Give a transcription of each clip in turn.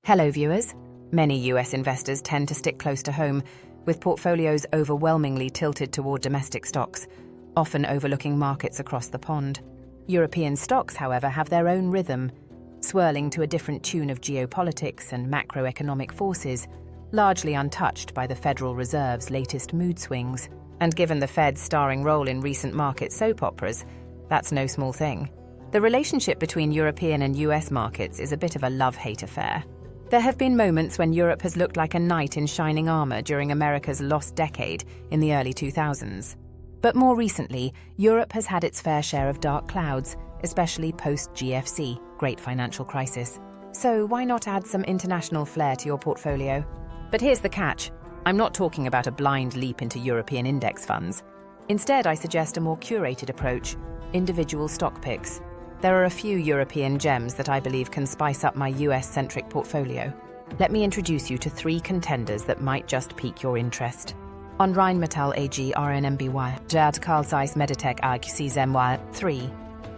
Hello viewers. Many US investors tend to stick close to home, with portfolios overwhelmingly tilted toward domestic stocks, often overlooking markets across the pond. European stocks, however, have their own rhythm, swirling to a different tune of geopolitics and macroeconomic forces, largely untouched by the Federal Reserve's latest mood swings. And given the Fed's starring role in recent market soap operas, that's no small thing. The relationship between European and US markets is a bit of a love-hate affair. There have been moments when Europe has looked like a knight in shining armor during America's lost decade in the early 2000s. But more recently, Europe has had its fair share of dark clouds, especially post-GFC, Great Financial Crisis. So why not add some international flair to your portfolio? But here's the catch. I'm not talking about a blind leap into European index funds. Instead, I suggest a more curated approach, individual stock picks. There are a few European gems that I believe can spice up my US-centric portfolio. Let me introduce you to 3 contenders that might just pique your interest. On Rheinmetall AG RNMBY, Jad Carl Zeiss Meditech AG CZMY 3.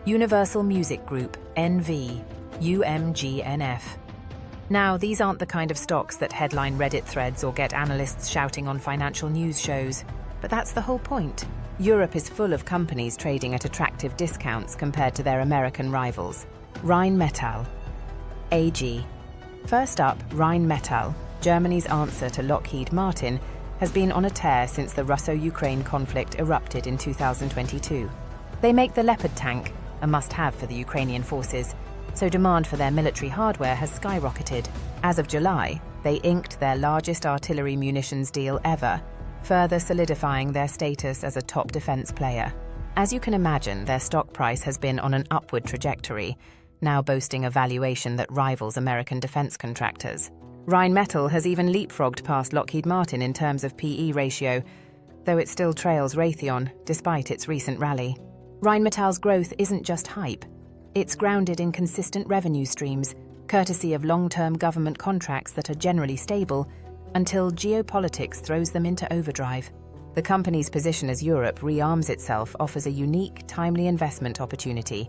Universal Music Group NV, UMGNF. Now, these aren't the kind of stocks that headline Reddit threads or get analysts shouting on financial news shows. But that's the whole point. Europe is full of companies trading at attractive discounts compared to their American rivals. Rheinmetall AG. First up, Rheinmetall, Germany's answer to Lockheed Martin, has been on a tear since the Russo-Ukraine conflict erupted in 2022. They make the Leopard tank, a must-have for the Ukrainian forces, so demand for their military hardware has skyrocketed. As of July, they inked their largest artillery munitions deal ever, further solidifying their status as a top defense player. As you can imagine, their stock price has been on an upward trajectory, now boasting a valuation that rivals American defense contractors. Rheinmetall has even leapfrogged past Lockheed Martin in terms of PE ratio, though it still trails Raytheon, despite its recent rally. Rheinmetall's growth isn't just hype. It's grounded in consistent revenue streams, courtesy of long-term government contracts that are generally stable, until geopolitics throws them into overdrive. The company's position as Europe rearms itself offers a unique, timely investment opportunity,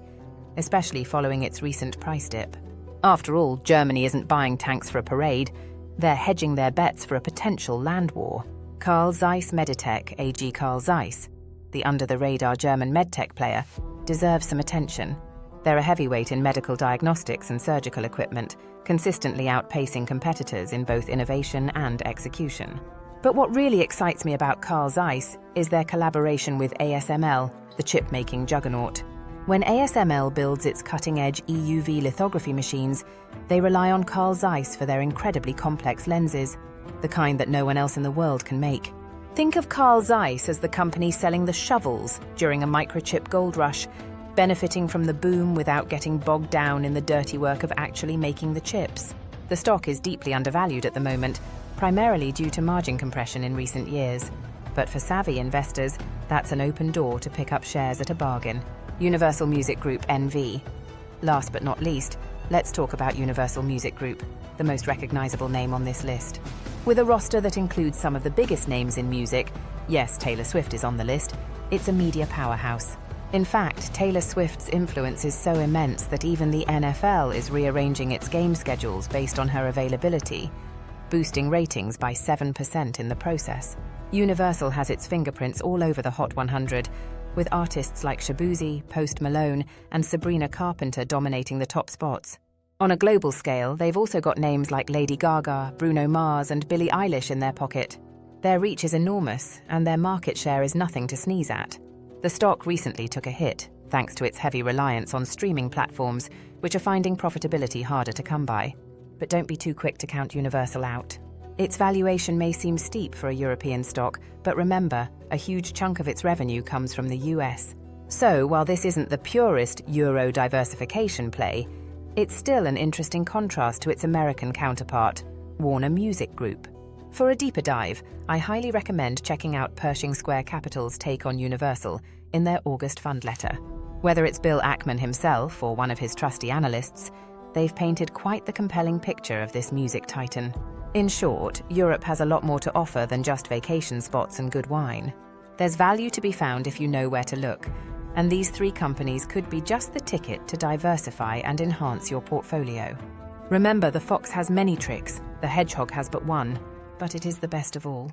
especially following its recent price dip. After all, Germany isn't buying tanks for a parade, they're hedging their bets for a potential land war. Carl Zeiss Meditech AG Carl Zeiss, the under-the-radar German medtech player, deserves some attention. They're a heavyweight in medical diagnostics and surgical equipment, consistently outpacing competitors in both innovation and execution. But what really excites me about Carl Zeiss is their collaboration with ASML, the chip-making juggernaut. When ASML builds its cutting-edge EUV lithography machines, they rely on Carl Zeiss for their incredibly complex lenses, the kind that no one else in the world can make. Think of Carl Zeiss as the company selling the shovels during a microchip gold rush, benefiting from the boom without getting bogged down in the dirty work of actually making the chips. The stock is deeply undervalued at the moment, primarily due to margin compression in recent years. But for savvy investors, that's an open door to pick up shares at a bargain. Universal Music Group NV. Last but not least, let's talk about Universal Music Group, the most recognizable name on this list. With a roster that includes some of the biggest names in music, yes, Taylor Swift is on the list, it's a media powerhouse. In fact, Taylor Swift's influence is so immense that even the NFL is rearranging its game schedules based on her availability, boosting ratings by 7% in the process. Universal has its fingerprints all over the Hot 100, with artists like Shabuzi, Post Malone, and Sabrina Carpenter dominating the top spots. On a global scale, they've also got names like Lady Gaga, Bruno Mars, and Billie Eilish in their pocket. Their reach is enormous, and their market share is nothing to sneeze at. The stock recently took a hit, thanks to its heavy reliance on streaming platforms, which are finding profitability harder to come by. But don't be too quick to count Universal out. Its valuation may seem steep for a European stock, but remember, a huge chunk of its revenue comes from the US. So, while this isn't the purest Euro diversification play, it's still an interesting contrast to its American counterpart, Warner Music Group. For a deeper dive, I highly recommend checking out Pershing Square Capital's take on Universal in their August fund letter. Whether it's Bill Ackman himself or one of his trusty analysts, they've painted quite the compelling picture of this music titan. In short, Europe has a lot more to offer than just vacation spots and good wine. There's value to be found if you know where to look, and these 3 companies could be just the ticket to diversify and enhance your portfolio. Remember, the fox has many tricks, the hedgehog has but one, but it is the best of all.